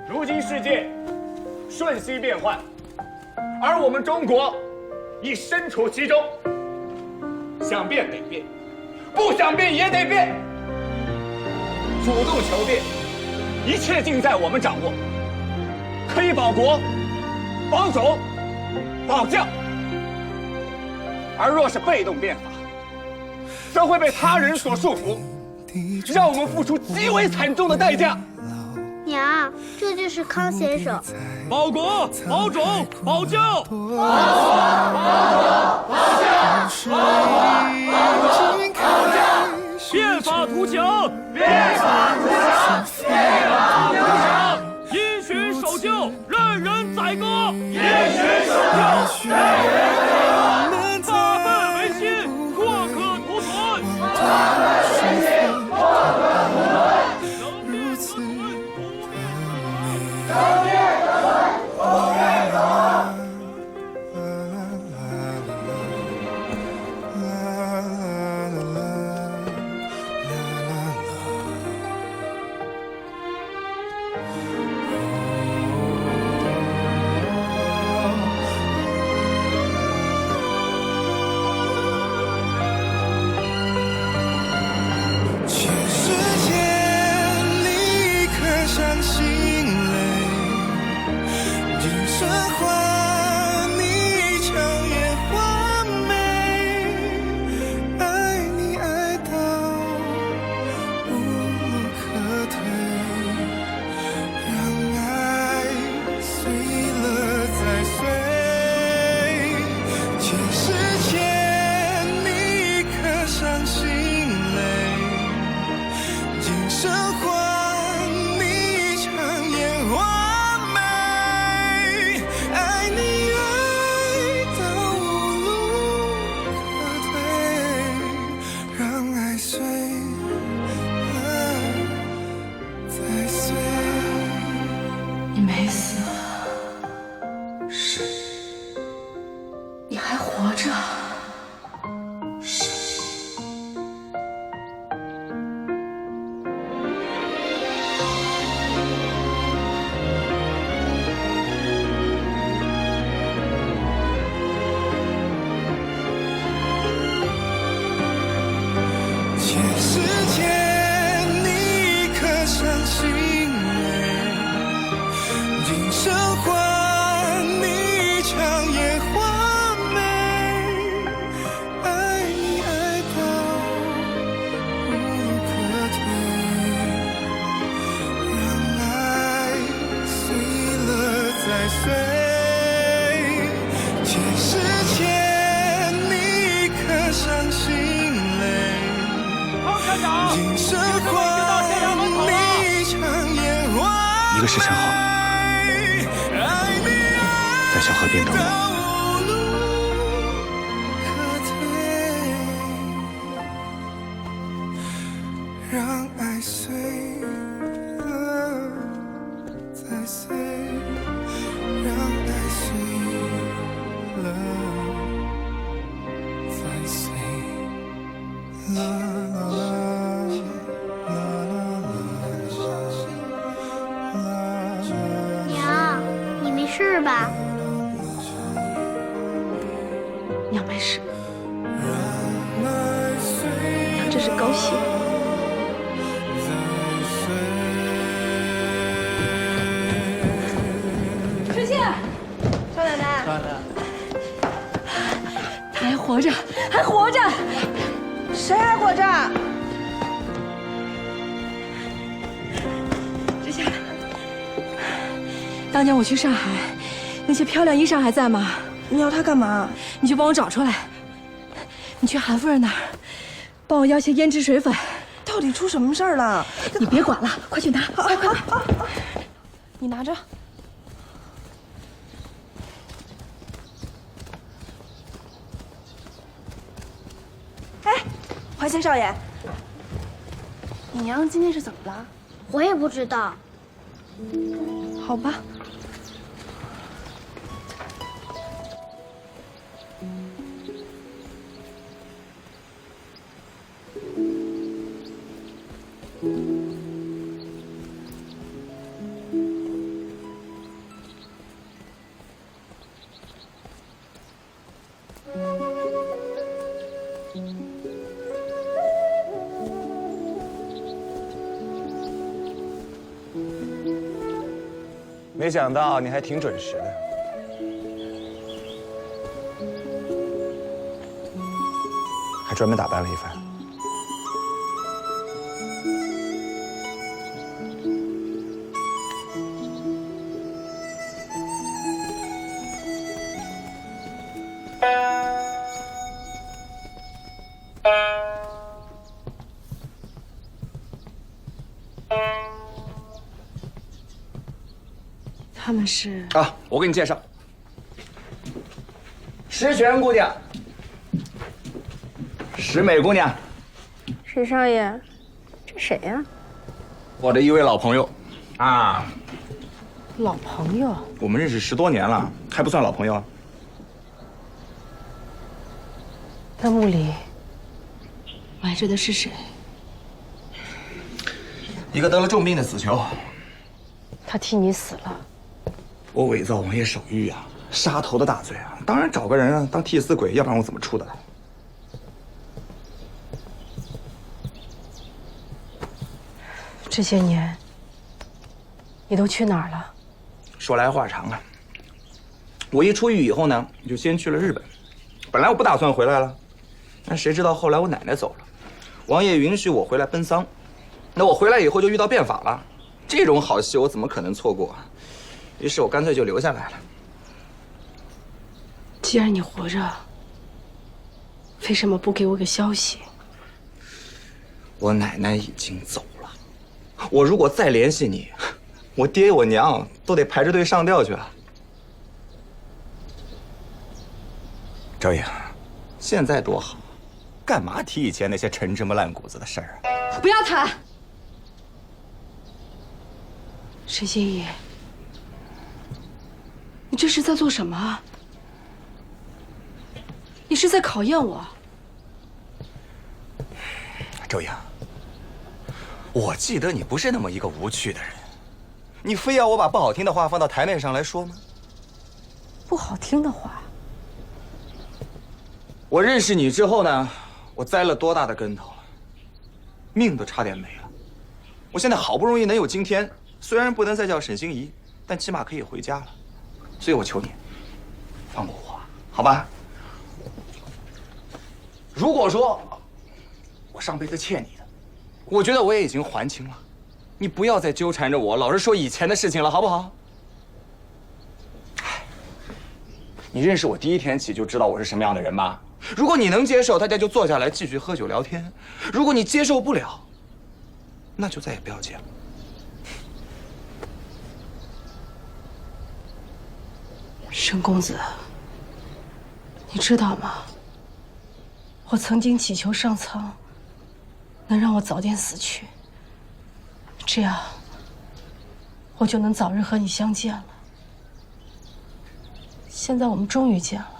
如今世界瞬息变幻，而我们中国已身处其中。想变得变，不想变也得变。主动求变，一切尽在我们掌握，可以保国、保种、保将。而若是被动变法，则会被他人所束缚，让我们付出极为惨重的代价。娘，这就是康先生。保国、保种、保教。保国、保种、保教。变法图强，变法图强，变法图强。因循守旧，任人宰割。因循守旧，任人宰割。发愤为新，阔可图存。发愤为新，阔可图存。如此的美。能变得稳，不变得稳。你没死，是，你还活着，是。全世界你可相信？今生还你长夜花美，爱你爱到无路可退，让爱碎了再碎。全世界你可相信泪？今生还你长夜花美。一个是陈浩，在小河边等我。让爱碎了再碎，让爱碎了再碎。啦啦啦。娘，你没事吧？娘没事，娘这是高兴。春信，少奶奶，少奶奶，他还活着，还活着。谁还活着？之夏，当年我去上海，那些漂亮衣裳还在吗？你要他干嘛？你去帮我找出来。你去韩夫人那儿，帮我要些胭脂水粉。到底出什么事儿了？你别管了，快去拿，快快！你拿着。哎，怀贤少爷，你娘今天是怎么了？我也不知道。好吧。没想到你还挺准时的。还专门打扮了一番。他们是啊，我给你介绍，石泉姑娘，石美姑娘，石少爷，这谁呀？我的一位老朋友，啊，老朋友。我们认识10多年了，还不算老朋友。那墓里埋着的是谁？一个得了重病的死囚。他替你死了。我伪造王爷手谕啊，杀头的大罪啊，当然找个人啊当替死鬼，要不然我怎么出得来？这些年，你都去哪儿了？说来话长啊。我一出狱以后呢，就先去了日本。本来我不打算回来了，但谁知道后来我奶奶走了，王爷允许我回来奔丧。那我回来以后就遇到变法了，这种好戏我怎么可能错过啊？于是我干脆就留下来了。既然你活着，为什么不给我个消息？我奶奶已经走了，我如果再联系你，我爹我娘都得排着队上吊去啊。周颖，现在多好，干嘛提以前那些陈芝麻烂谷子的事儿啊？不要谈。沈心怡，你这是在做什么？你是在考验我？周颖，我记得你不是那么一个无趣的人，你非要我把不好听的话放到台面上来说吗？不好听的话。我认识你之后呢，我栽了多大的跟头，命都差点没了。我现在好不容易能有今天，虽然不能再叫沈心怡，但起码可以回家了。所以我求你，放过我，好吧？如果说我上辈子欠你的，我觉得我也已经还清了。你不要再纠缠着我，老是说以前的事情了，好不好？你认识我第一天起就知道我是什么样的人吧？如果你能接受，大家就坐下来继续喝酒聊天；如果你接受不了，那就再也不要见了。沈公子，你知道吗？我曾经祈求上苍能让我早点死去，这样我就能早日和你相见了。现在我们终于见了，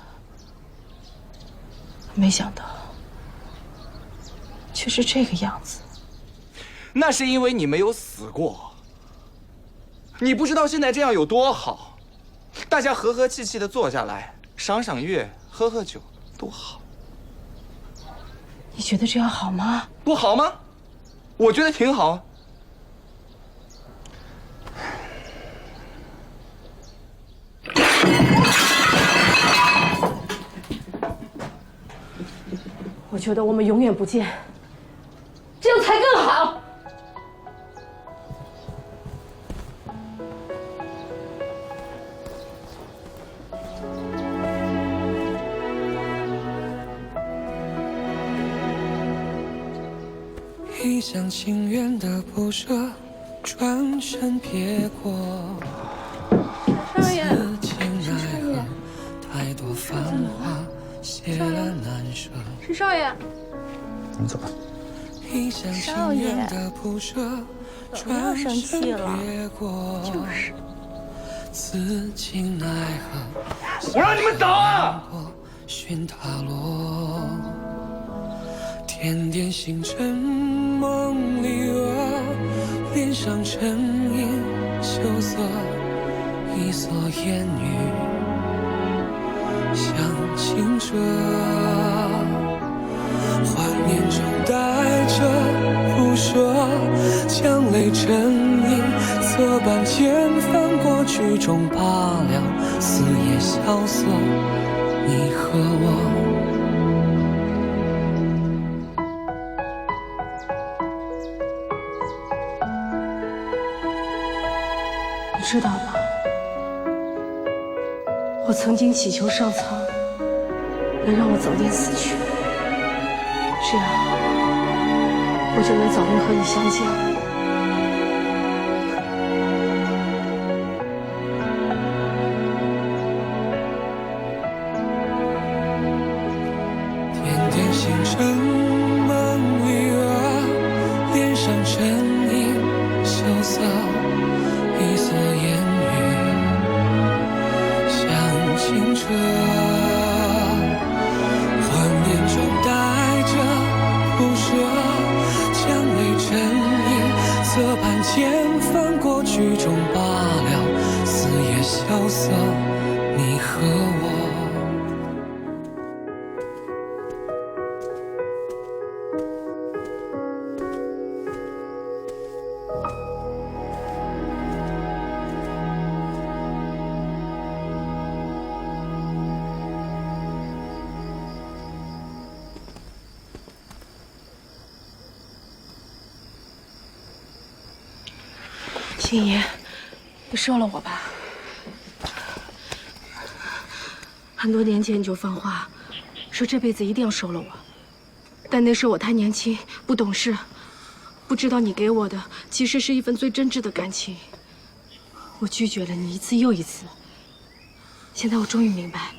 没想到却是这个样子。那是因为你没有死过，你不知道现在这样有多好，大家和和气气的坐下来，赏赏月，喝喝酒，多好。你觉得这样好吗？不好吗？我觉得挺好啊。我觉得我们永远不见，这样才更好。一厢情愿的不舍，转身别过。少爷，奈何太多繁华，谢了难舍。石少爷，你走吧。一厢情愿的不舍，转身别过。就是。此情奈何，我让你们走啊！寻他落，点点星辰梦里啊，脸上沉吟羞涩，一蓑烟雨像清澈，怀念中带着。不说，将泪成饮，侧半剑翻过曲终罢了，死也萧瑟，你和我。你知道吗？我曾经祈求上苍能让我早点死去，这样我就能早日和你相见。点点星辰梦里啊，脸上沉吟羞涩，一蓑烟雨像清澈，幻念中带着不舍，将泪沉吟，侧盘剑翻过曲终罢了，死也萧瑟，你和我。心怡，你收了我吧。很多年前你就放话，说这辈子一定要收了我，但那时候我太年轻，不懂事，不知道你给我的其实是一份最真挚的感情。我拒绝了你一次又一次，现在我终于明白，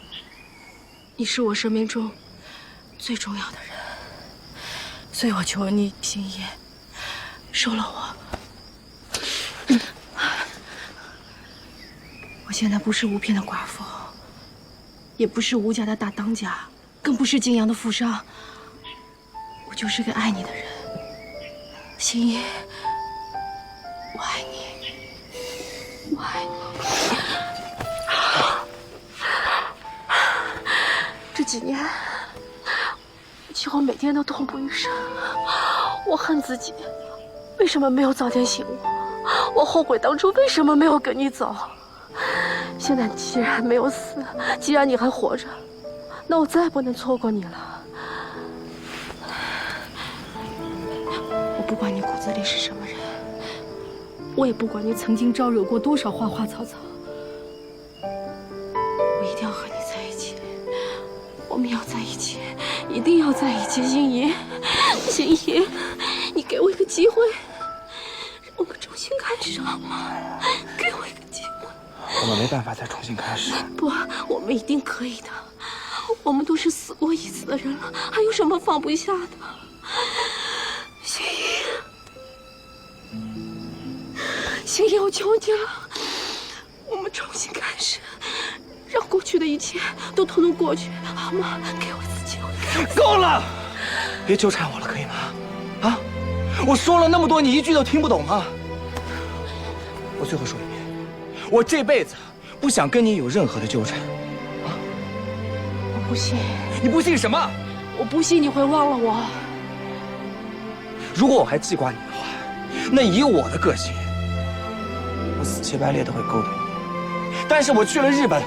你是我生命中最重要的人，所以我求你，心怡，收了我。我现在不是吴片的寡妇，也不是吴家的大当家，更不是泾阳的富商，我就是个爱你的人。心怡，我爱你，我爱你。这几年，几乎每天都痛不欲生，我恨自己，为什么没有早点醒我？我后悔当初为什么没有跟你走。现在既然没有死，既然你还活着，那我再不能错过你了。我不管你骨子里是什么人，我也不管你曾经招惹过多少花花草草，我一定要和你在一起。我们要在一起，一定要在一起，心怡，心怡，你给我一个机会，让我们重新开始好吗？给我一个机会。我们没办法再重新开始。不，我们一定可以的。我们都是死过一次的人了，还有什么放不下的？心怡，心怡，我求你了，我们重新开始，让过去的一切都统统过去，好吗？给我一次机会。够了，别纠缠我了，可以吗？啊，我说了那么多，你一句都听不懂吗？我最后说一遍。我这辈子不想跟你有任何的纠缠，啊！我不信。你不信什么？我不信你会忘了我。如果我还记挂你的话，那以我的个性，我死乞白赖的会勾搭你。但是我去了日本，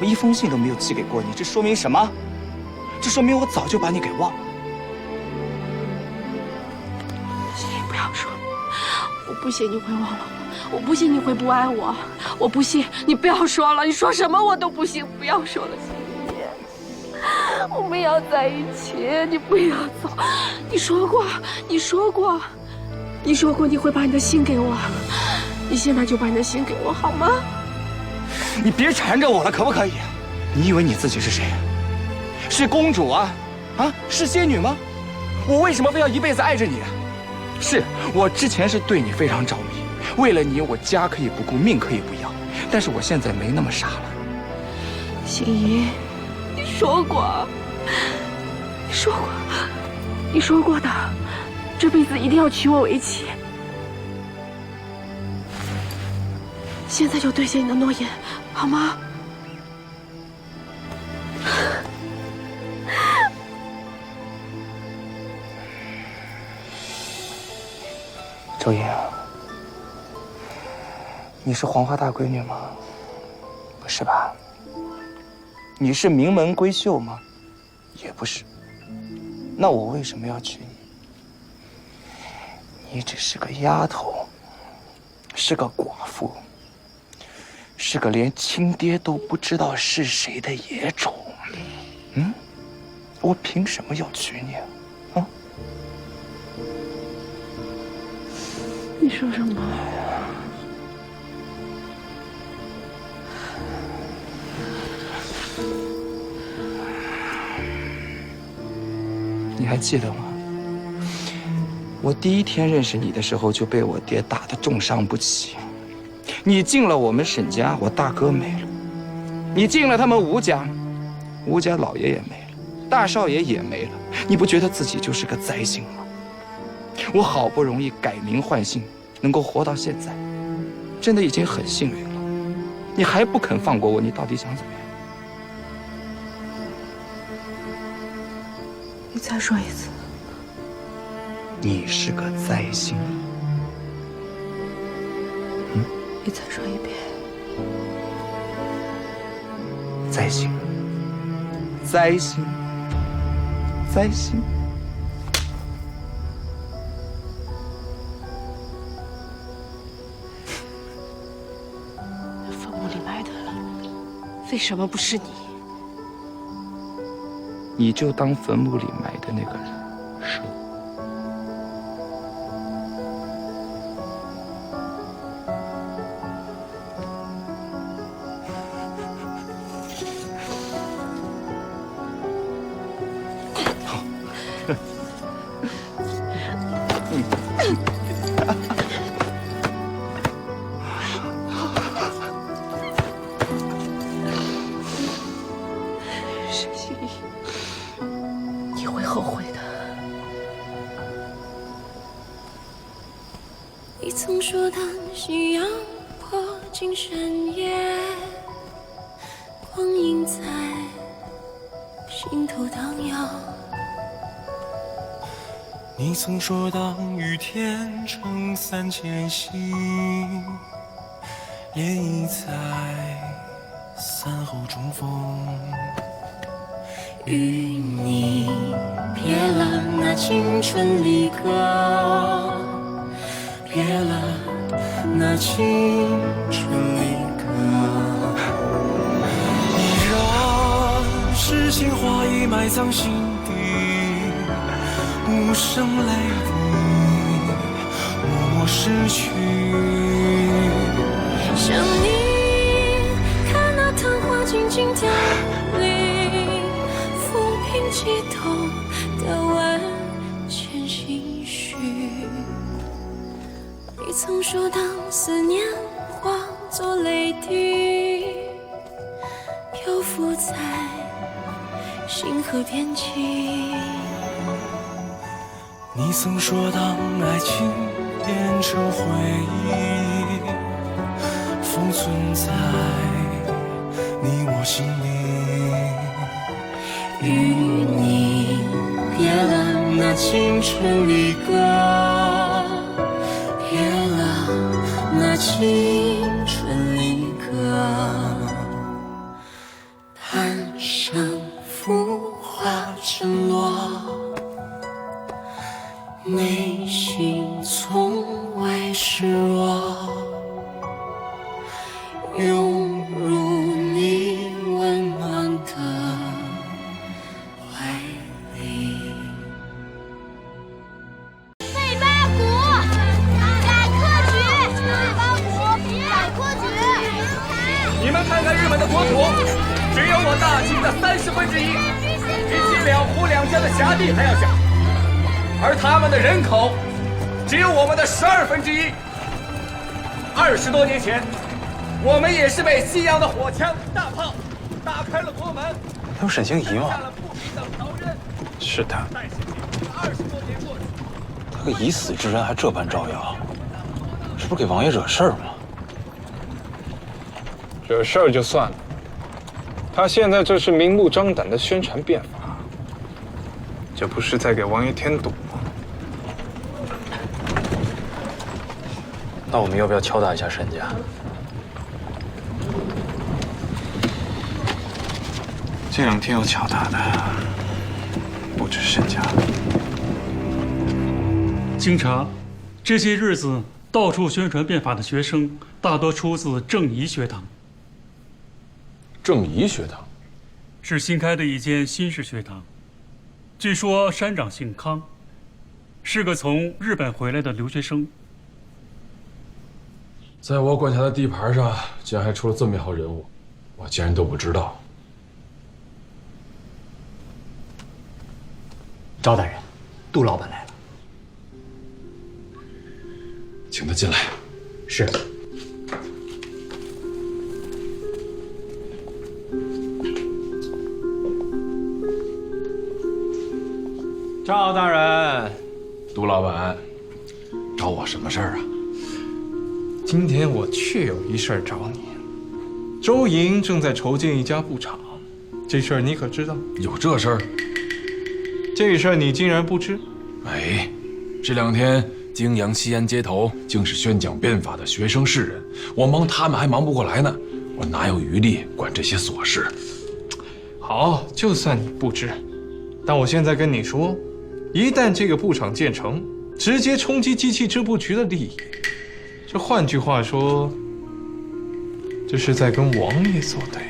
我一封信都没有寄给过你，这说明什么？这说明我早就把你给忘了。心怡，不要说，我不信你会忘了我。我不信你会不爱我，我不信，你不要说了，你说什么我都不信，不要说了，心怡，我们要在一起，你不要走，你说过你会把你的心给我，你现在就把你的心给我好吗？你别缠着我了，可不可以？你以为你自己是谁？是公主啊？啊，是仙女吗？我为什么非要一辈子爱着你？是我之前是对你非常着迷。为了你，我家可以不顾，命可以不要，但是我现在没那么傻了。心怡，你说过的，这辈子一定要娶我为妻。现在就兑现你的诺言，好吗？少爷，你是黄花大闺女吗？不是吧？你是名门闺秀吗？也不是。那我为什么要娶你？你只是个丫头，是个寡妇，是个连亲爹都不知道是谁的野种。我凭什么要娶你啊？你说什么？你还记得吗？我第一天认识你的时候就被我爹打得重伤不起。你进了我们沈家，我大哥没了；你进了他们吴家，吴家老爷也没了，大少爷也没了。你不觉得自己就是个灾星吗？我好不容易改名换姓，能够活到现在，真的已经很幸运了。你还不肯放过我，你到底想怎么样？你再说一次。你是个灾星。你再说一遍。灾星，灾星，灾星。坟墓里埋的，为什么不是你？你就当坟墓里埋的那个人是我。沈心怡，你会后悔的。你曾说当夕阳破尽山野，光阴在心头荡漾。你曾说当雨天撑伞前行，涟漪在伞后中风。与你别了那青春离歌，别了那青春离歌。你让诗情画意埋藏心底，无声泪滴默默逝去。想你看那昙花静静凋零，抚平激动的万千心绪。你曾说当思念化作泪滴，漂浮在星河边际。你曾说当爱情变成回忆，封存在你我心里。与你别了那青春离歌，别了那青春离歌。半生浮华沉落，内心从未失落，涌入你温暖的怀里。背八股，改科举，背八股，改科举。你们看看日本的国土，只有我大清的1/30，比起两湖两江的辖地还要小。而他们的人口只有我们的1/12。20多年前，我们也是被西洋的火枪大炮打开了国门。他有沈星移吗？是他。他个已死之人还这般招摇，是不是给王爷惹事儿吗？惹事儿就算了，他现在这是明目张胆的宣传变法，这不是在给王爷添堵吗？那我们要不要敲打一下沈家？这2天要敲打的不止沈家。经查，这些日子到处宣传变法的学生，大多出自正仪学堂。正仪学堂是新开的一间新式学堂，据说山长姓康，是个从日本回来的留学生。在我管辖的地盘上，竟然还出了这么一号人物，我竟然都不知道。赵大人，杜老板来了，请他进来。是。赵大人，杜老板，找我什么事儿啊？今天我确有一事儿找你。周莹正在筹建一家布厂，这事儿你可知道？有这事儿？这事儿你竟然不知？哎，这2天泾阳西安街头竟是宣讲变法的学生士人，我忙他们还忙不过来呢，我哪有余力管这些琐事？好，就算你不知，但我现在跟你说，一旦这个布厂建成，直接冲击机器织布局的利益。这换句话说，这是在跟王爷作对呀。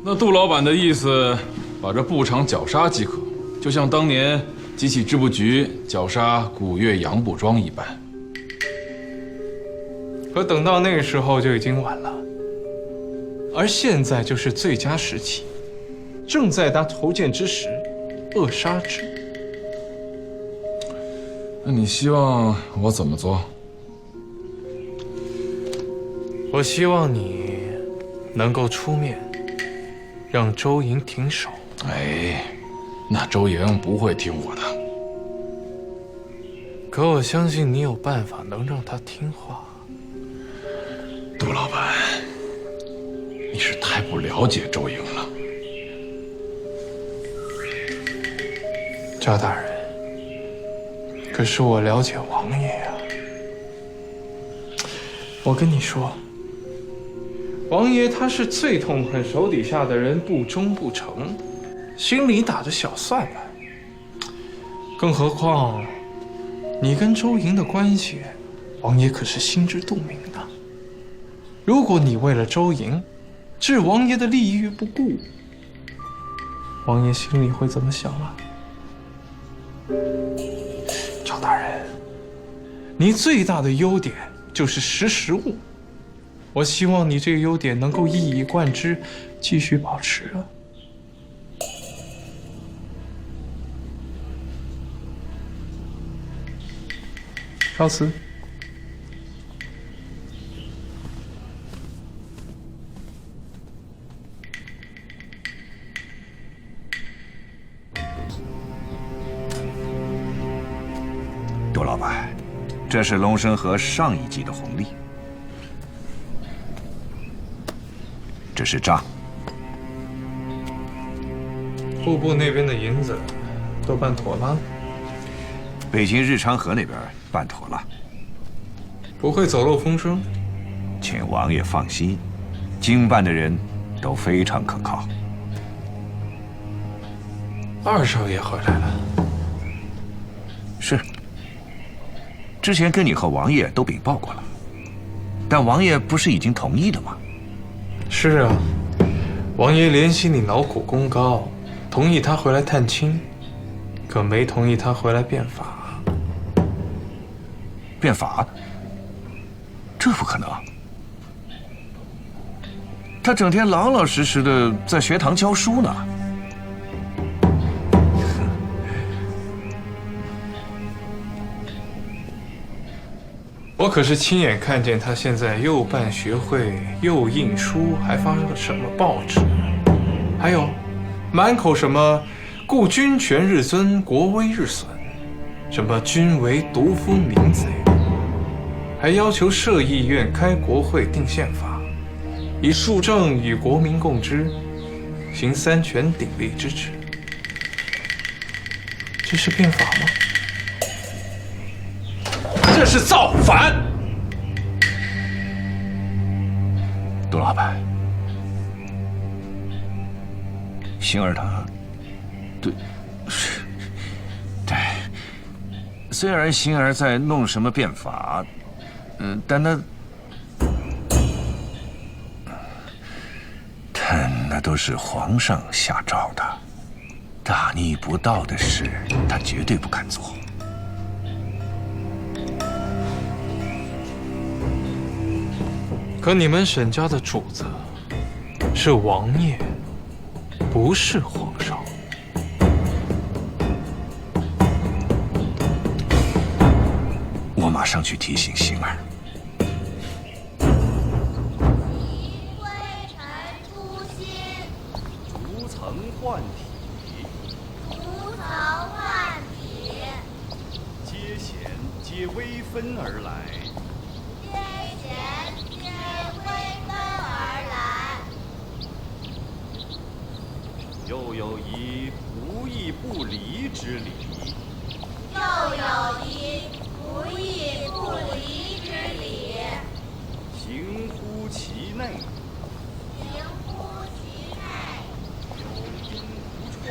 那杜老板的意思，把这布厂绞杀即可，就像当年机器织布局绞杀古越洋布庄一般。可等到那个时候就已经晚了，而现在就是最佳时期，正在他筹建之时，扼杀之。那你希望我怎么做？我希望你能够出面，让周莹停手。哎，那周莹不会听我的。可我相信你有办法能让她听话。杜老板，你是太不了解周莹了。赵大人，可是我了解王爷啊。我跟你说，王爷他是最痛恨手底下的人不忠不诚，心里打着小算盘。更何况，你跟周莹的关系，王爷可是心知肚明的。如果你为了周莹，置王爷的利益于不顾，王爷心里会怎么想啊？赵大人，你最大的优点就是识时务，我希望你这个优点能够一以贯之，继续保持啊。告辞。杜老板，这是龙生河上一季的红利，这是账。户部那边的银子都办妥了？北京日昌河那边办妥了，不会走漏风声。请王爷放心，经办的人都非常可靠。二少爷回来了。是。之前跟你和王爷都禀报过了，但王爷不是已经同意了吗？是啊，王爷怜惜你劳苦功高，同意他回来探亲，可没同意他回来变法。变法？这不可能。他整天老老实实的在学堂教书呢。我可是亲眼看见他现在又办学会，又印书，还发了什么报纸，还有满口什么“故君权日尊，国威日损”，什么“君为独夫民贼”，还要求设议院、开国会、定宪法，以庶政与国民共之，行三权鼎立之旨。这是变法吗？这是造反！杜老板，星儿她，对，对，虽然星儿在弄什么变法，但那都是皇上下诏的，大逆不道的事，他绝对不敢做。可你们沈家的主子是王爷，不是皇上。我马上去提醒星儿。逐层换体，皆贤皆微分而来。又有一不义不离之理，行乎其内，有因无创，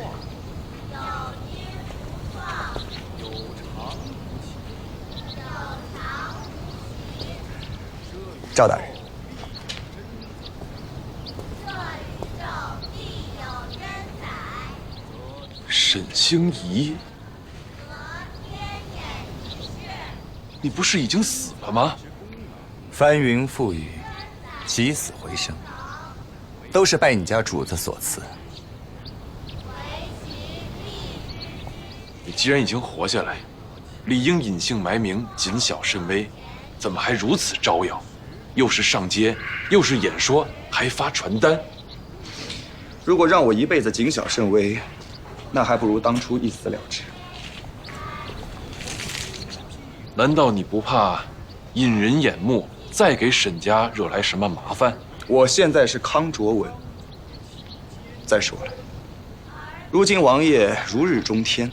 有常无齐。赵大人，沈星移，你不是已经死了吗？翻云覆雨，起死回生，都是拜你家主子所赐。你既然已经活下来，理应隐姓埋名，谨小慎微，怎么还如此招摇？又是上街，又是演说，还发传单。如果让我一辈子谨小慎微，那还不如当初一死了之。难道你不怕引人眼目，再给沈家惹来什么麻烦？我现在是康卓文。再说了，如今王爷如日中天，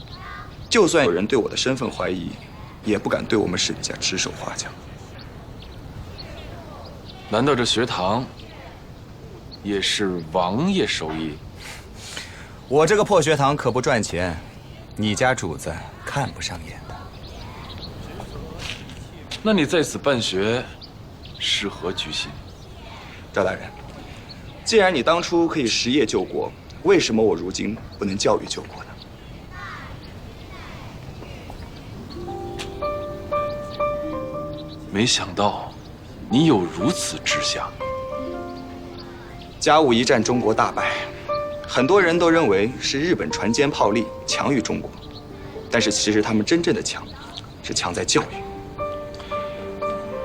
就算有人对我的身份怀疑，也不敢对我们沈家指手画脚。难道这学堂也是王爷手艺？我这个破学堂可不赚钱，你家主子看不上眼的。那你在此办学，是何居心？赵大人，既然你当初可以实业救国，为什么我如今不能教育救国呢？没想到你有如此志向。甲午一战，中国大败，很多人都认为是日本船坚炮利，强于中国，但是其实他们真正的强，是强在教育。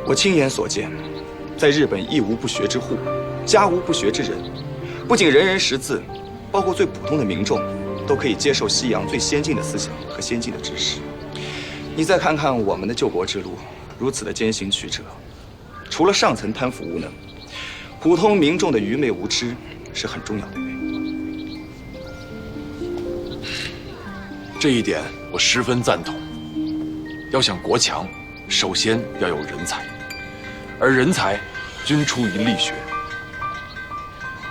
我亲眼所见，在日本一无不学之户，家无不学之人，不仅人人识字，包括最普通的民众，都可以接受西洋最先进的思想和先进的知识。你再看看我们的救国之路，如此的艰辛曲折，除了上层贪腐无能，普通民众的愚昧无知是很重要的原因。这一点我十分赞同。要想国强，首先要有人才，而人才均出于力学。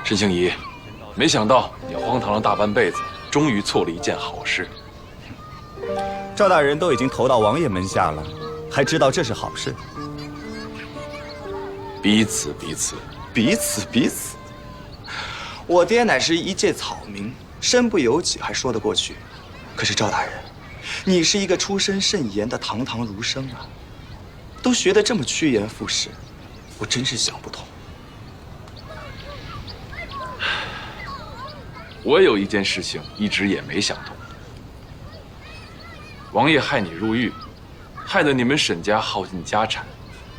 沈星移，没想到你荒唐了大半辈子，终于做了一件好事。赵大人都已经投到王爷门下了，还知道这是好事？彼此彼此，彼此彼此。我爹乃是一介草民，身不由己还说得过去。可是赵大人，你是一个出身甚严的堂堂儒生啊，都学得这么趋炎附势，我真是想不通。我有一件事情一直也没想通。王爷害你入狱，害得你们沈家耗尽家产，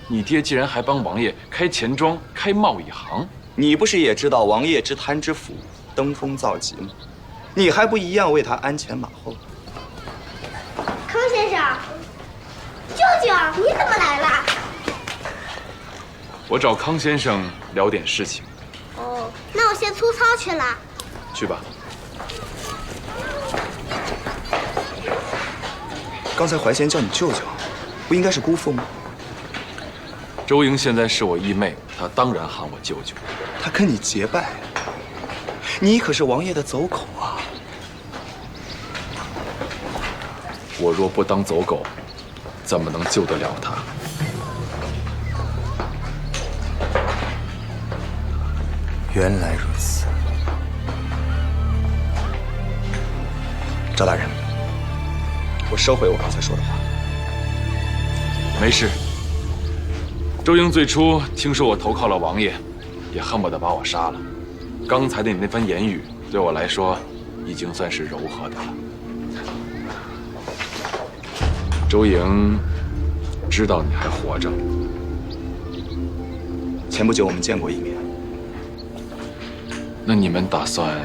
你爹竟然还帮王爷开钱庄、开贸易行。你不是也知道王爷之贪之腐，登峰造极吗？你还不一样为他鞍前马后？康先生，舅舅，你怎么来了？我找康先生聊点事情。哦，那我先粗糙去了。去吧。刚才怀贤叫你舅舅，不应该是姑父吗？周莹现在是我义妹，她当然喊我舅舅。她跟你结拜，你可是王爷的走狗啊！我若不当走狗，怎么能救得了她？原来如此，赵大人，我收回我刚才说的话。没事。周莹最初听说我投靠了王爷，也恨不得把我杀了。刚才的你那番言语，对我来说，已经算是柔和的了。周莹知道你还活着。前不久我们见过一面。那你们打算？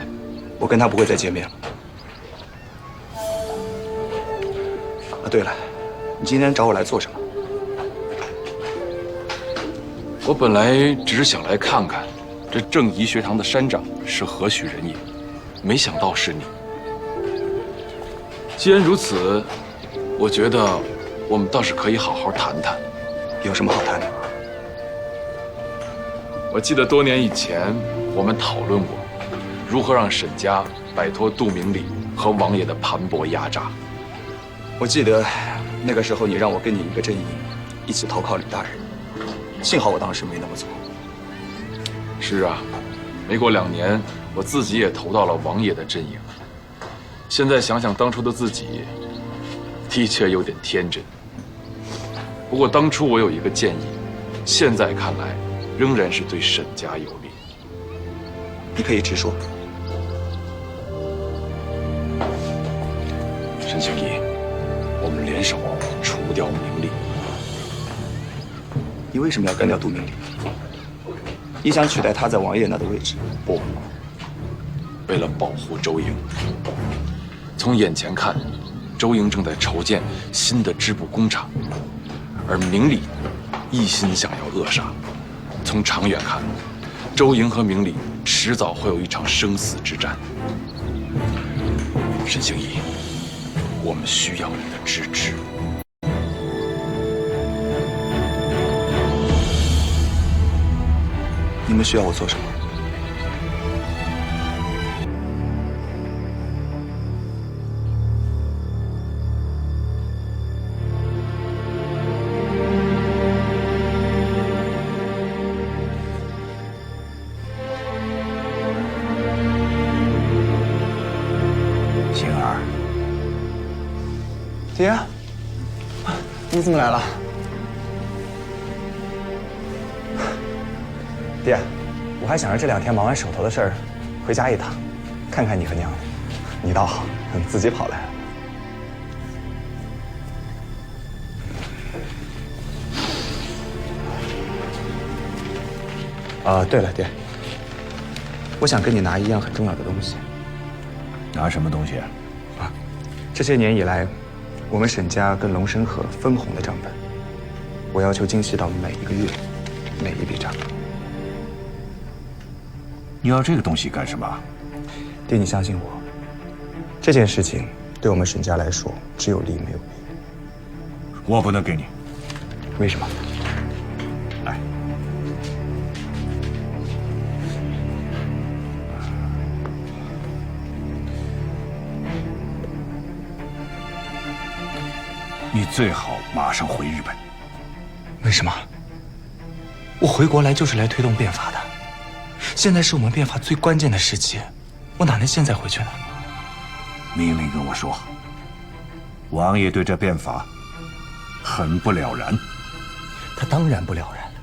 我跟他不会再见面了。啊，对了，你今天找我来做什么？我本来只是想来看看，这正仪学堂的山长是何许人也，没想到是你。既然如此，我觉得我们倒是可以好好谈谈。有什么好谈的？我记得多年以前，我们讨论过，如何让沈家摆脱杜明礼和王爷的盘剥压榨。我记得那个时候，你让我跟你一个阵营，一起投靠李大人。幸好我当时没那么做。是啊，没过2年，我自己也投到了王爷的阵营。现在想想当初的自己，的确有点天真。不过当初我有一个建议，现在看来仍然是对沈家有利。你可以直说。沈青衣，我们联手除掉明礼。你为什么要干掉杜明礼？你想取代他在王爷那的位置？不，为了保护周莹。从眼前看，周莹正在筹建新的织布工厂，而明礼一心想要扼杀。从长远看，周莹和明礼迟早会有一场生死之战。沈青衣，我们需要你的支持。你们需要我做什么？星儿，爹，你怎么来了？爹，我还想着这2天忙完手头的事儿，回家一趟，看看你和娘。你倒好，自己跑来了。对了，爹，我想跟你拿一样很重要的东西。拿什么东西？这些年以来，我们沈家跟龙申河分红的账本，我要求精细到每一个月，每一笔账。你要这个东西干什么？爹，你相信我，这件事情对我们沈家来说只有利没有弊。我不能给你。为什么？来，你最好马上回日本。为什么？我回国来就是来推动变法的。现在是我们变法最关键的时期，我哪能现在回去呢？明令跟我说，王爷对这变法很不了然。他当然不了然了。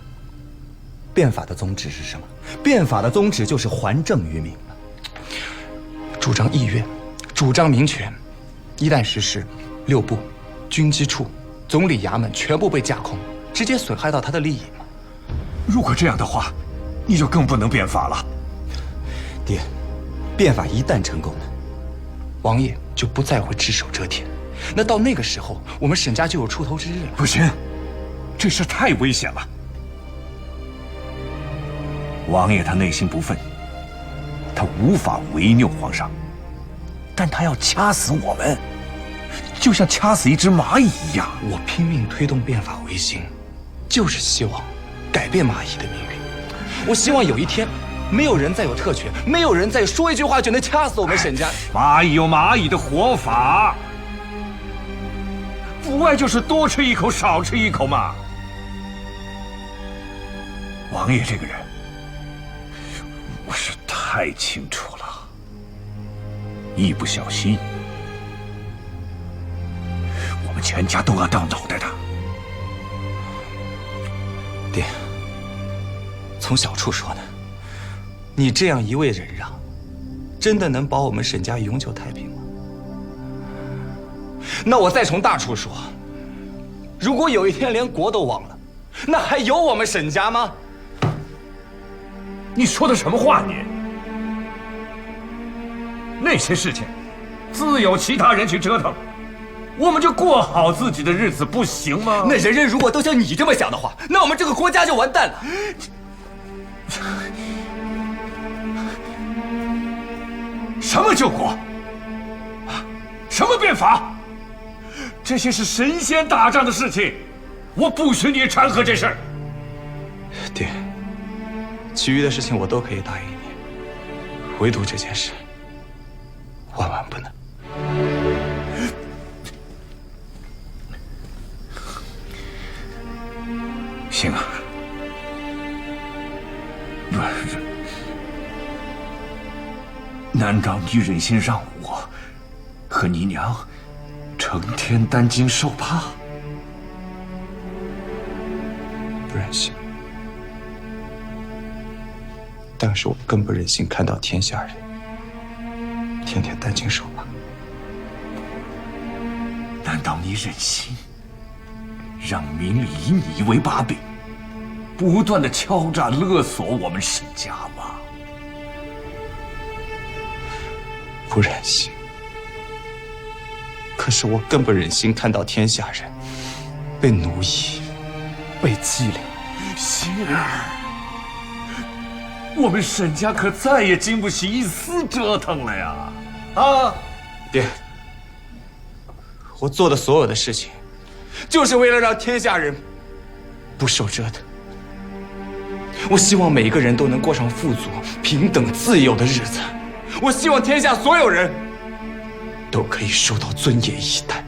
变法的宗旨是什么？变法的宗旨就是还政于民嘛。主张意愿，主张民权，一旦实施，6部、军机处、总理衙门全部被架空，直接损害到他的利益嘛。如果这样的话，你就更不能变法了。爹，变法一旦成功了，王爷就不再会只手遮天。那到那个时候，我们沈家就有出头之日了。不行，这事太危险了。王爷他内心不忿，他无法违拗皇上，但他要掐死我们，就像掐死一只蚂蚁一样。我拼命推动变法维新，就是希望改变马邑的命运。我希望有一天，没有人再有特权，没有人再说一句话就能掐死我们沈家。蚂蚁有蚂蚁的活法，无外就是多吃一口少吃一口嘛。王爷这个人，我是太清楚了，一不小心，我们全家都要掉脑袋的。爹，从小处说呢，你这样一味忍让，真的能保我们沈家永久太平吗？那我再从大处说，如果有一天连国都亡了，那还有我们沈家吗？你说的什么话你？那些事情，自有其他人去折腾，我们就过好自己的日子，不行吗？那人人如果都像你这么想的话，那我们这个国家就完蛋了。什么救国？什么变法？这些是神仙打仗的事情，我不许你掺和这事儿。爹，其余的事情我都可以答应你，唯独这件事，万万不能。星儿，不是，难道你忍心让我和你娘成天担惊受怕？不忍心，但是我更不忍心看到天下人天天担惊受怕。难道你忍心让明理以你为把柄，不断的敲诈勒索我们沈家吗？不忍心，可是我更不忍心看到天下人被奴役、被欺凌。星儿，我们沈家可再也经不起一丝折腾了呀！啊，爹，我做的所有的事情，就是为了让天下人不受折腾。我希望每一个人都能过上富足、平等、自由的日子。我希望天下所有人都可以受到尊严以待。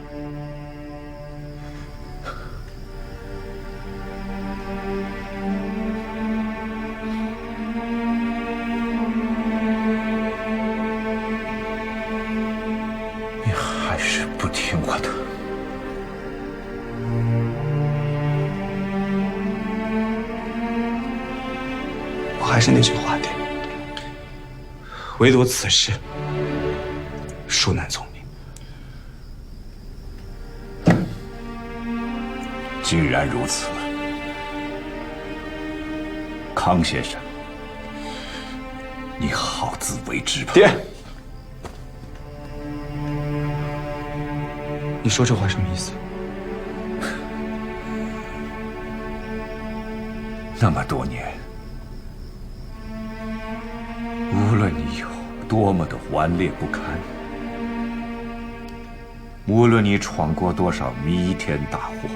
你还是不听我的。我还是那句话，爹，唯独此事，恕难从命。既然如此，康先生，你好自为之吧。爹，你说这话什么意思？那么多年，无论你有多么的顽劣不堪，无论你闯过多少弥天大祸，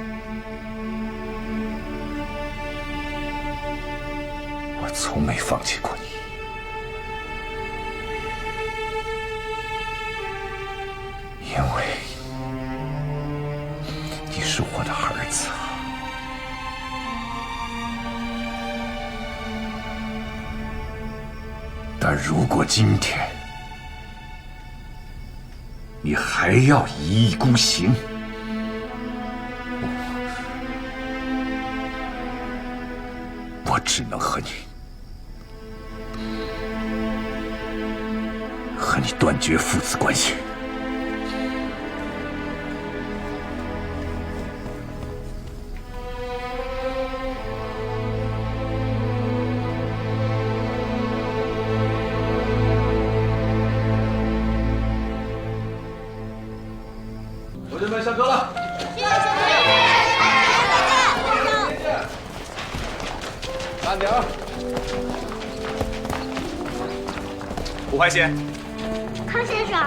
我从没放弃过你。因为你是我的儿子。但如果今天你还要一意孤行，我只能和你断绝父子关系。同学们，下课了。慢点儿。吴怀仙，康先生，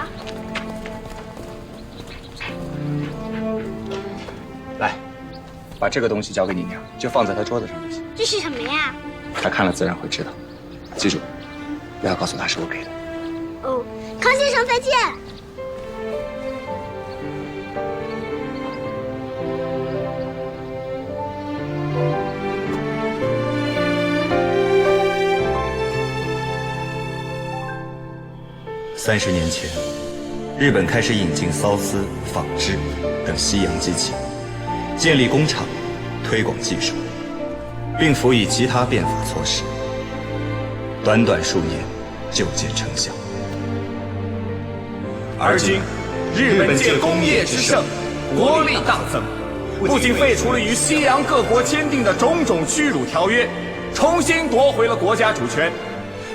来，把这个东西交给你娘，就放在她桌子上就行。这是什么呀？他看了自然会知道。记住，不要告诉他是我给的。哦，康先生再见。30年前，日本开始引进缫丝、纺织等西洋机器，建立工厂，推广技术，并辅以其他变法措施。短短数年，就见成效。而今，日本借工业之盛，国力大增，不仅废除了与西洋各国签订的种种屈辱条约，重新夺回了国家主权，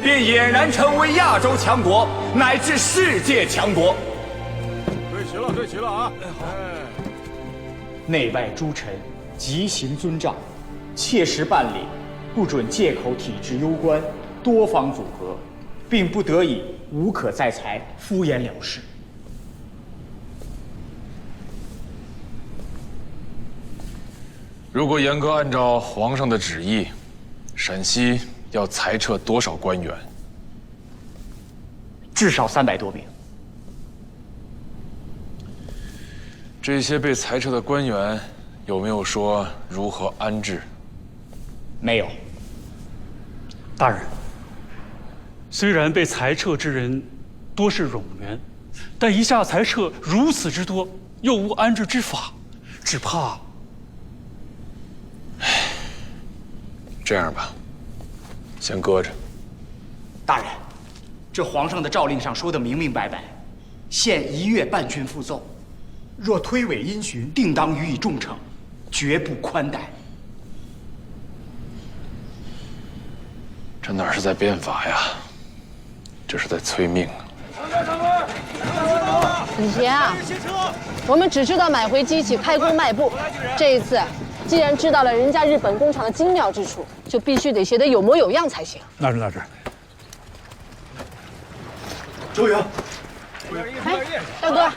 便俨然成为亚洲强国，乃至世界强国。对齐了，对齐了啊！内外诸臣急行遵照，切实办理，不准借口体制攸关，多方阻隔，并不得已无可再裁，敷衍了事。如果严格按照皇上的旨意，陕西要裁撤多少官员？至少300多名。这些被裁撤的官员有没有说如何安置？没有。大人，虽然被裁撤之人多是冗员，但一下裁撤如此之多，又无安置之法，只怕……这样吧，先搁着。大人，这皇上的诏令上说的明明白白，限1月半军复奏，若推诿因循，定当予以重惩，绝不宽待。这哪是在变法呀，这是在催命啊！以前啊，我们只知道买回机器开工卖布，这一次既然知道了人家日本工厂的精妙之处，就必须得学得有模有样才行。那是那是。周莹，哎，大哥，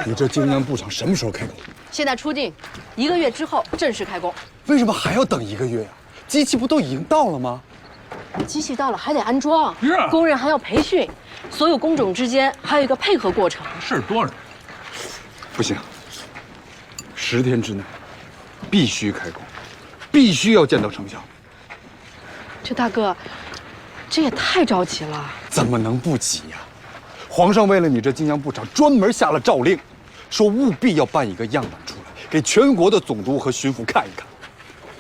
你这精良布厂什么时候开工？现在出定，1个月之后正式开工。为什么还要等1个月呀？机器不都已经到了吗？机器到了还得安装，工人还要培训，所有工种之间还有一个配合过程。事多着。不行，10天之内必须开工，必须要见到成效。这大哥，这也太着急了。怎么能不急呀？皇上为了你这精良布厂，专门下了诏令，说务必要办一个样板出来，给全国的总督和巡抚看一看。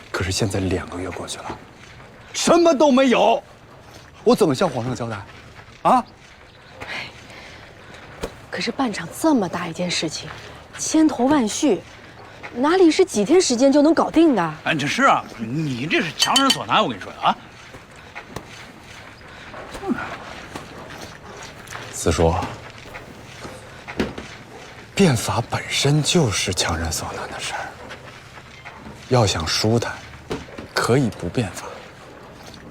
可是现在2个月过去了，什么都没有，我怎么向皇上交代？啊？可是办厂这么大一件事情，千头万绪，哪里是几天时间就能搞定的？哎，这是啊，你这是强人所难，我跟你说啊。四叔，变法本身就是强人所难的事儿。要想舒坦，可以不变法，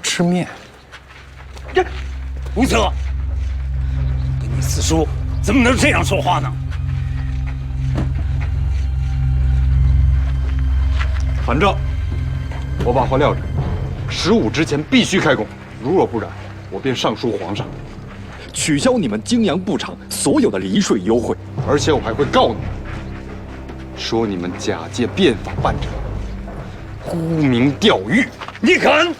吃面。这吴策，跟你四叔怎么能这样说话呢？反正我把话撂着，15之前必须开工，如若不然，我便上书皇上，取消你们泾阳布厂所有的离税优惠，而且我还会告你们，说你们假借变法办厂，沽名钓誉。你敢？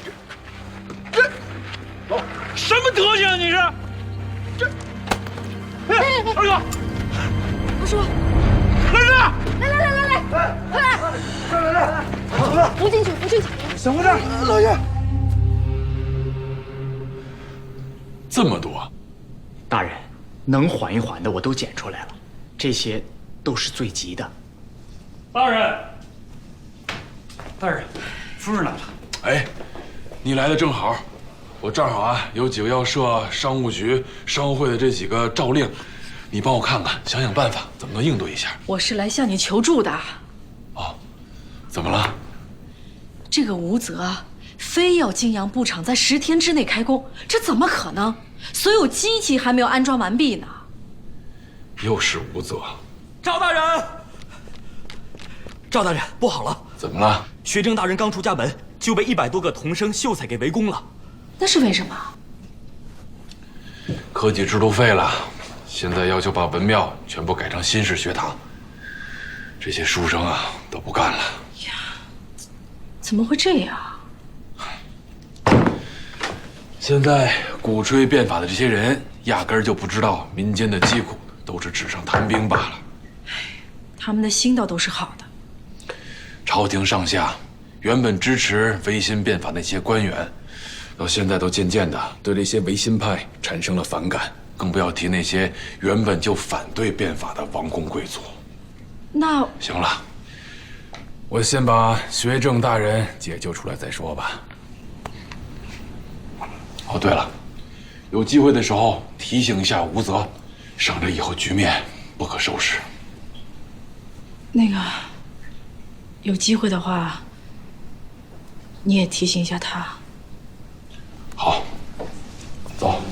这什么德行啊？你是？这，哎，二哥，二叔，来人！来，快来！扶进去，扶进去。小回事，老爷。这么多，大人，能缓一缓的我都检出来了，这些都是最急的。大人，夫人来了。哎，你来的正好，我正好啊有几个要设商务局、商会的这几个诏令，你帮我看看，想想办法，怎么能应对一下？我是来向你求助的。哦，怎么了？这个吴泽非要泾阳布厂在10天之内开工，这怎么可能？所有机器还没有安装完毕呢。又是吴泽。赵大人，不好了！怎么了？学政大人刚出家门，就被100多个童生秀才给围攻了。那是为什么？科举制度废了，现在要求把文庙全部改成新式学堂。这些书生啊都不干了。呀，怎么会这样？现在鼓吹变法的这些人，压根儿就不知道民间的疾苦都是纸上谈兵罢了。他们的心倒都是好的。朝廷上下原本支持维新变法那些官员，到现在都渐渐的对这些维新派产生了反感，更不要提那些原本就反对变法的王公贵族。那行了，我先把学政大人解救出来再说吧。哦，对了，有机会的时候提醒一下吴泽，省着以后局面不可收拾。那个，有机会的话，你也提醒一下他。好，走。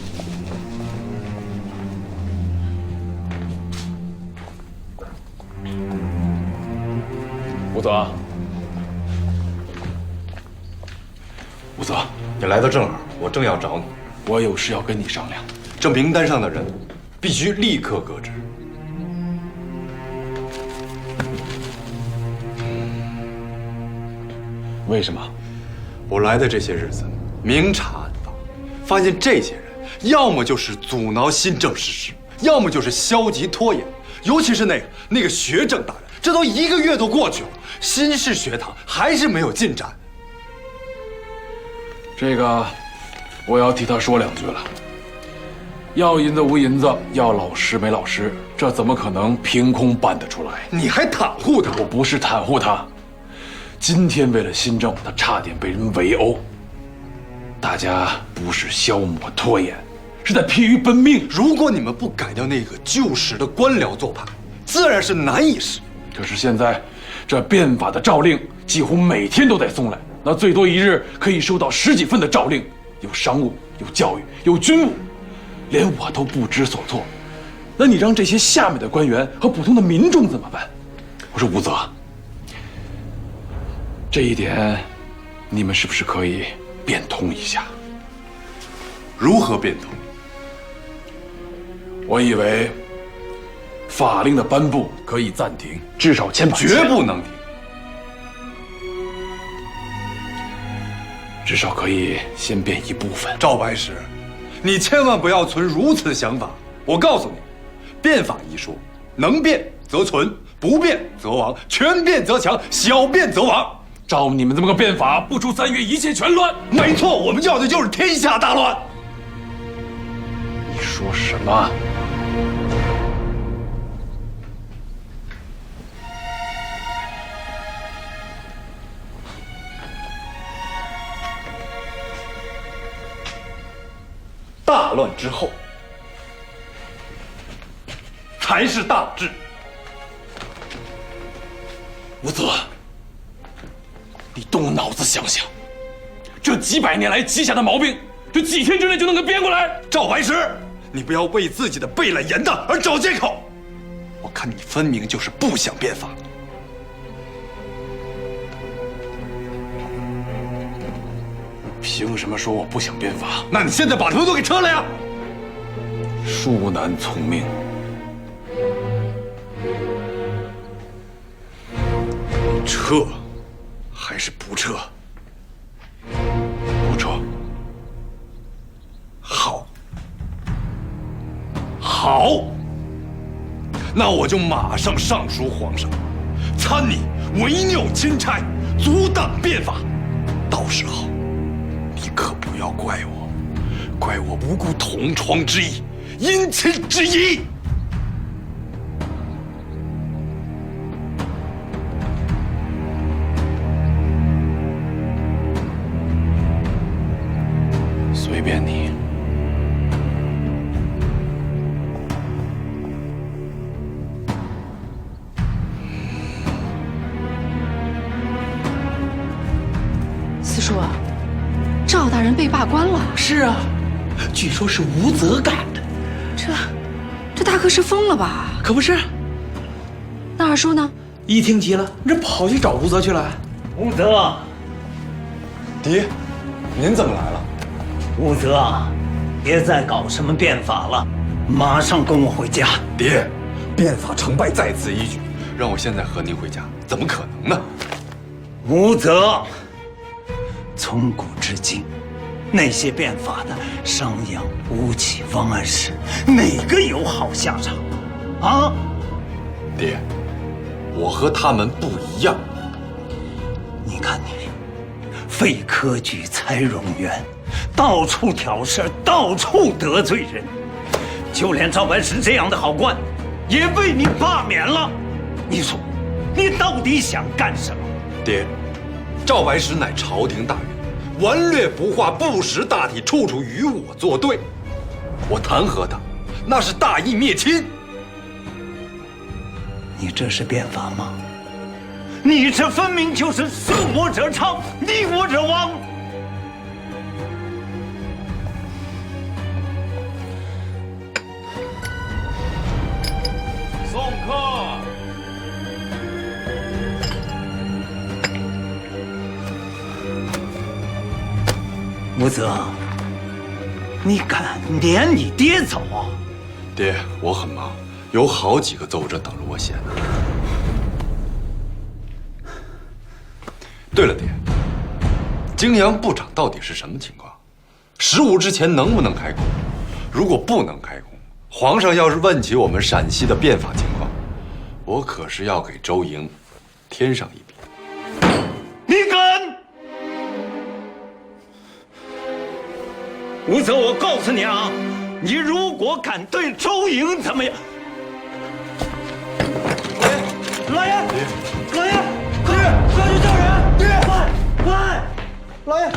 吴泽，吴泽，你来的正好，我正要找你。我有事要跟你商量。这名单上的人必须立刻革职。为什么？我来的这些日子，明察暗访，发现这些人要么就是阻挠新政实施，要么就是消极拖延。尤其是那个学政大人，这都1个月都过去了，新式学堂还是没有进展。这个，我要替他说2句了。要银子无银子，要老师没老师，这怎么可能凭空办得出来？你还袒护他？我不是袒护他。今天为了新政，他差点被人围殴。大家不是消磨拖延，是在疲于奔命。如果你们不改掉那个旧时的官僚做派，自然是难以实。可是现在，这变法的诏令几乎每天都在送来，那最多1日可以收到10几份的诏令，有商务，有教育，有军务，连我都不知所措。那你让这些下面的官员和普通的民众怎么办？我说吴泽，这一点，你们是不是可以变通一下？如何变通？我以为法令的颁布可以暂停，至少先把绝不能停，至少可以先变一部分。赵白石，你千万不要存如此想法。我告诉你，变法一说，能变则存，不变则亡，全变则强，小变则亡。照你们这么个变法，不出3月一切全乱。没错，我们要的就是天下大乱。你说什么？大乱之后，才是大治。吴泽，你动了脑子想想，这几百年来积下的毛病，这几天之内就能给变过来？赵白石，你不要为自己的背懒言大而找借口。我看你分明就是不想变法。凭什么说我不想变法？那你现在把他们都给撤了呀！恕难从命。撤，还是不撤？不撤。好，好，那我就马上上书皇上，参你违拗钦差，阻挡变法。到时候，你可不要怪我，怪我无顾同窗之意，因亲之疑。随便你。四叔，赵大人被罢官了。是啊，据说是吴泽干的。这大哥是疯了吧？可不是。那二叔呢？一听急了，这跑去找吴泽去了。武则，爹，您怎么来了？武则，别再搞什么变法了，马上跟我回家。爹，变法成败在此一举，让我现在和您回家，怎么可能呢？武则，从古至今，那些变法的商鞅、吴起、王安石，哪个有好下场啊？爹，我和他们不一样。你看你，废科举，裁冗员，到处挑事，到处得罪人，就连赵白石这样的好官，也被你罢免了。你说，你到底想干什么？爹，赵白石乃朝廷大员，顽劣不化，不识大体，处处与我作对。我弹劾他，那是大义灭亲。你这是变法吗？你这分明就是顺我者昌，逆我者亡。送客。武则，你敢撵你爹走啊？爹，我很忙，有好几个奏折等着我写呢。对了，爹，泾阳部长到底是什么情况？15之前能不能开工？如果不能开工，皇上要是问起我们陕西的变法情况，我可是要给周莹添上一笔。你敢！武则，我告诉你啊，你如果敢对周莹怎么样？老爷，老爷，快去叫人！爹，快！老爷。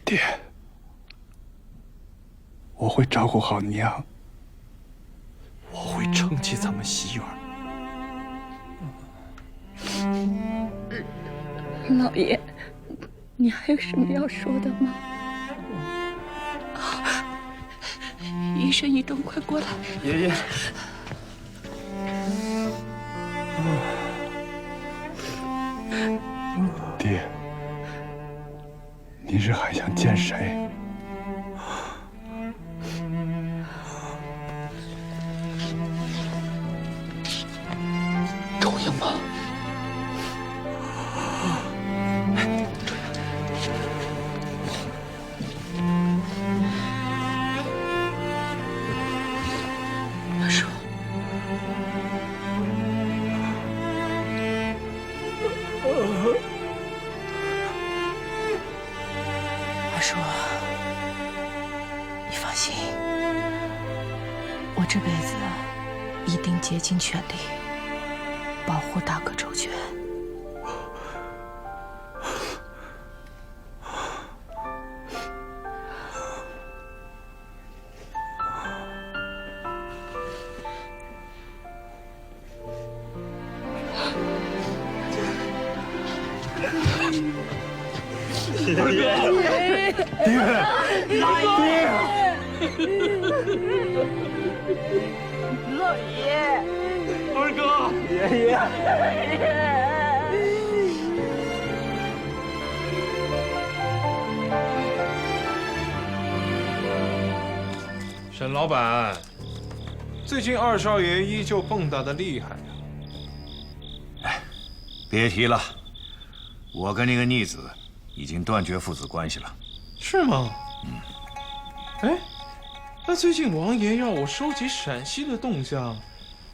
爹，我会照顾好娘，我会撑起咱们西园。老爷，你还有什么要说的吗？医生一动，快过来！爷爷，爹，您是还想见谁？周莹吗？阿叔，阿叔，你放心，我这辈子一定竭尽全力保护大哥周全。二哥，爹，老爷，二哥，爷爷。沈老板，最近二少爷依旧蹦跶的厉害呀。别提了，我跟那个逆子已经断绝父子关系了。是吗？哎，那最近王爷要我收集陕西的动向，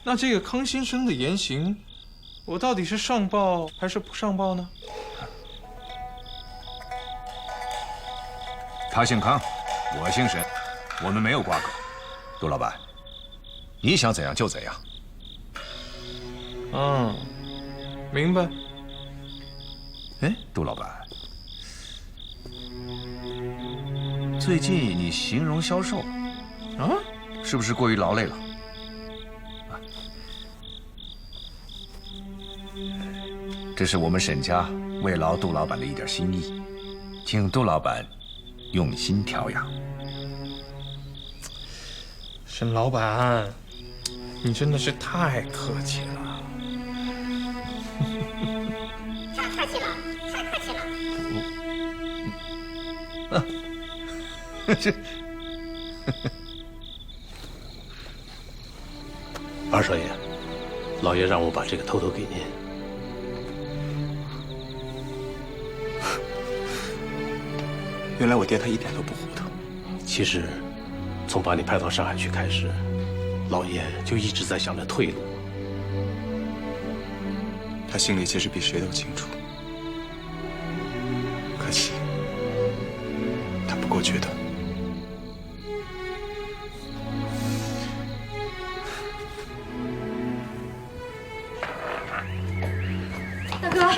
那这个康先生的言行，我到底是上报还是不上报呢？他姓康，我姓沈，我们没有瓜葛。杜老板，你想怎样就怎样。嗯，明白。哎，杜老板，最近你形容消瘦啊，是不是过于劳累了？这是我们沈家慰劳杜老板的一点心意，请杜老板用心调养。沈老板，你真的是太客气了。太客气了，太客气了。这二少爷，老爷让我把这个偷偷给您。原来我爹他一点都不糊涂。其实，从把你派到上海去开始，老爷就一直在想着退路。他心里其实比谁都清楚，可惜他不够决断。大哥，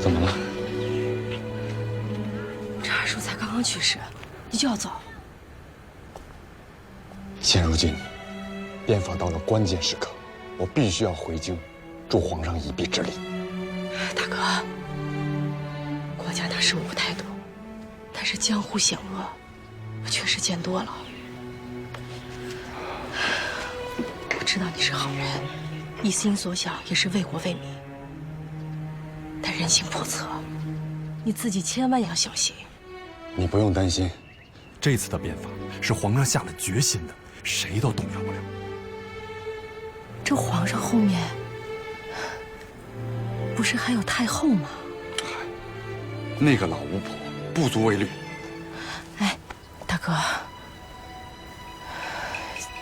怎么了？这二叔才刚刚去世，你就要走？现如今，变法到了关键时刻，我必须要回京，助皇上一臂之力。大哥，国家大事我不太懂，但是江湖险恶，我确实见多了。我知道你是好人，一心所想也是为国为民，但人心叵测，你自己千万要小心。你不用担心，这次的变法是皇上下了决心的，谁都动摇不了。这皇上后面不是还有太后吗？那个老巫婆不足为虑。哎，大哥，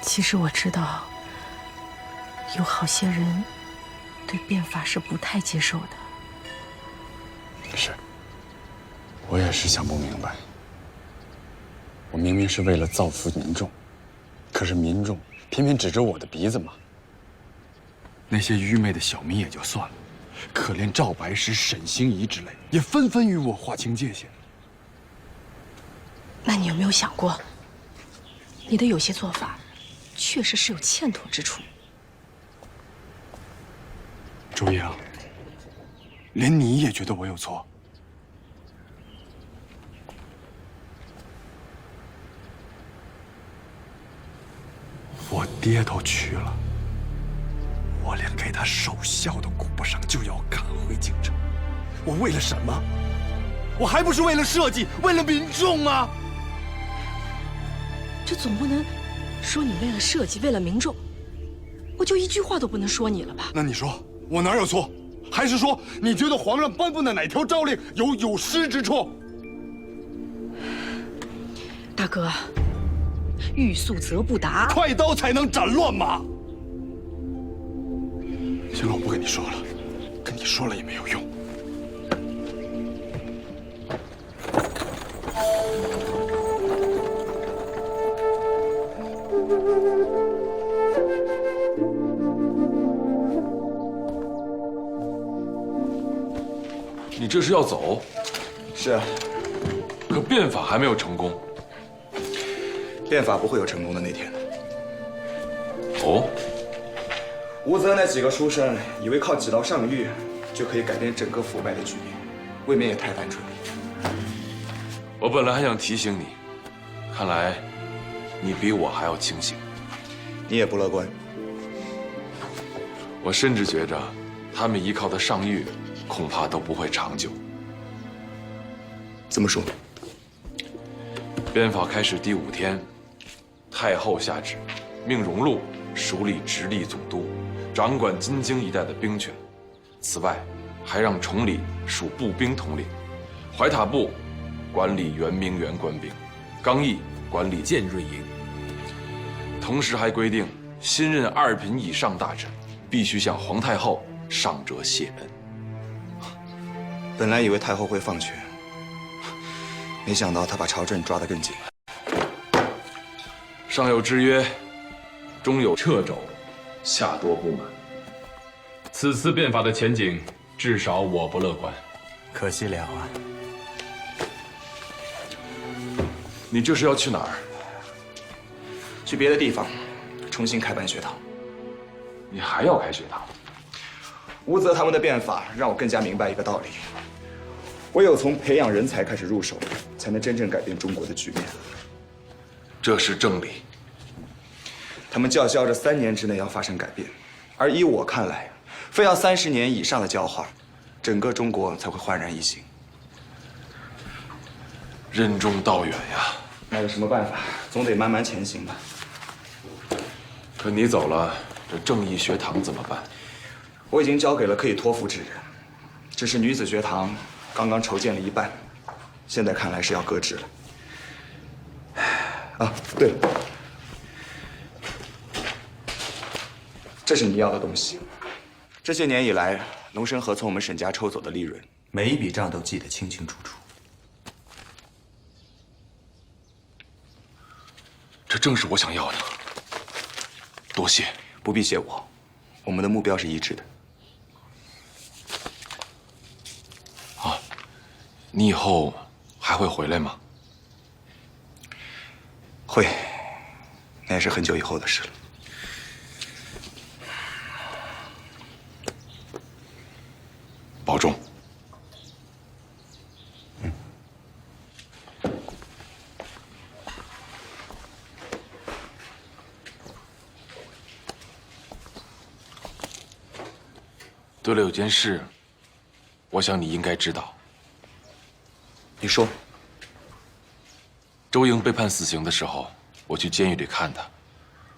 其实我知道有好些人对变法是不太接受的。是，我也是想不明白。我明明是为了造福民众，可是民众偏偏指着我的鼻子骂。那些愚昧的小民也就算了，可怜赵白石、沈星移之类，也纷纷与我划清界限。那你有没有想过，你的有些做法确实是有欠妥之处？周英，连你也觉得我有错？我爹都去了，我连给他守孝都顾不上，就要赶回京城。我为了什么？我还不是为了社稷，为了民众啊！这总不能说你为了社稷，为了民众，我就一句话都不能说你了吧？那你说我哪有错？还是说你觉得皇上颁布的哪条诏令有失之处？大哥，欲速则不达，快刀才能斩乱麻。行了，我不跟你说了，跟你说了也没有用。你这是要走？是啊。可变法还没有成功。变法不会有成功的那天的。哦。吴泽那几个书生以为靠几道上谕就可以改变整个腐败的局面，未免也太单纯了。我本来还想提醒你，看来你比我还要清醒。你也不乐观。我甚至觉着，他们依靠的上谕恐怕都不会长久。怎么说？变法开始第5天，太后下旨，命荣禄署理直隶总督，掌管京津一带的兵权。此外，还让崇礼署步兵统领，怀塔部管理圆明园官兵，刚毅管理建润营。同时还规定，新任2品以上大臣必须向皇太后上折谢恩。本来以为太后会放权，没想到她把朝政抓得更紧了。上有制约，中有掣肘，下多不满。此次变法的前景，至少我不乐观。可惜了啊！你这是要去哪儿？去别的地方，重新开办学堂。你还要开学堂？吴泽他们的变法让我更加明白一个道理：唯有从培养人才开始入手，才能真正改变中国的局面。这是正理。他们叫嚣着3年之内要发生改变，而依我看来，非要30年以上的教化，整个中国才会焕然一新。任重道远呀。那有什么办法？总得慢慢前行吧。可你走了，这正义学堂怎么办？我已经交给了可以托付之人，只是女子学堂刚刚筹建了一半，现在看来是要搁置了。啊，对了，这是你要的东西。这些年以来，龙生河从我们沈家抽走的利润，每一笔账都记得清清楚楚。这正是我想要的。多谢，不必谢我，我们的目标是一致的。啊，你以后还会回来吗？会，那也是很久以后的事了。保重。对了，有件事，我想你应该知道。你说。周英被判死刑的时候，我去监狱里看他，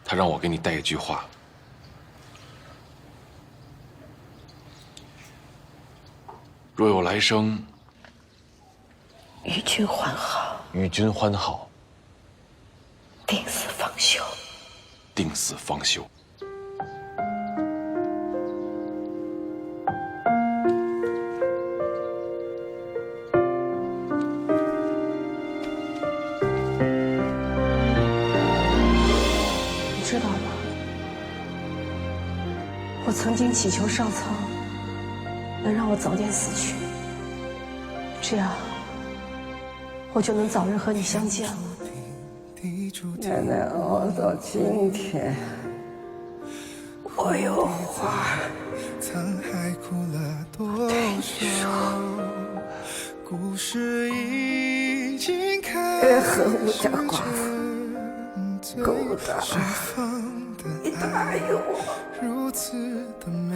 他让我给你带一句话：若有来生，与君欢好，与君欢好，定死方休。定死方休。知道吗？我曾经祈求上苍能让我早点死去，这样我就能早日和你相见了。奶奶熬到今天，我有话对你说。别和我家寡妇勾搭，你答应我。如此的美，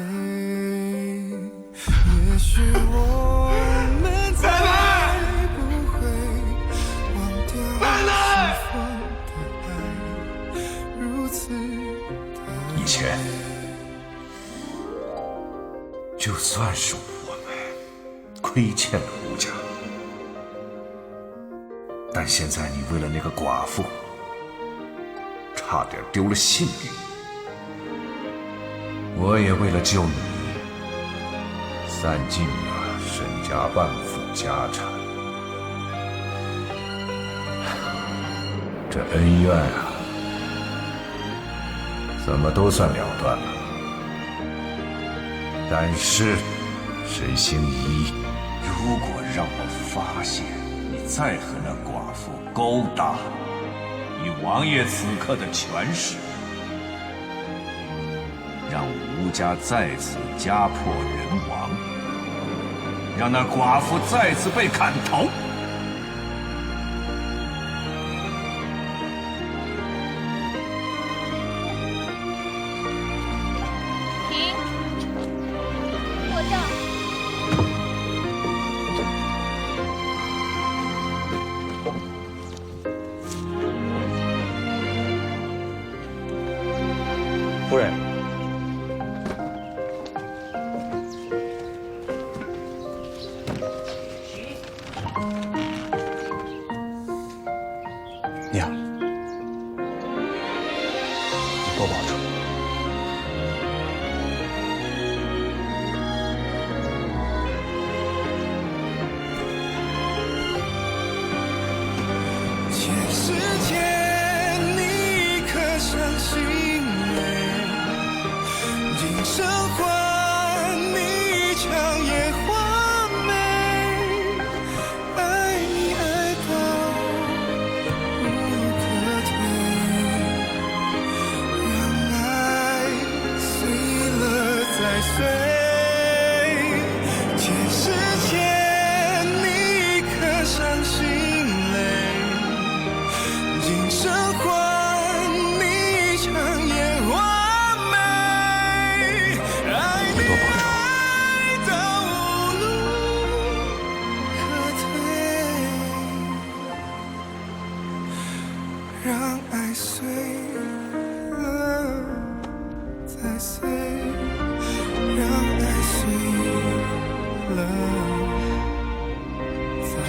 也许我们再不会忘掉西方的爱，如此的以前，就算是我们亏欠了吴家，但现在你为了那个寡妇，差点丢了性命。我也为了救你，散尽了沈家半副家产。这恩怨啊，怎么都算了断了。但是，沈星移，如果让我发现你再和那寡妇勾搭，以王爷此刻的权势，让吴家再次家破人亡，让那寡妇再次被砍头，停！坐这儿。夫人，娘，你多保重。全世界，你可相信美？今生换你长夜换美，爱你爱到无可退，让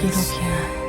一路平安。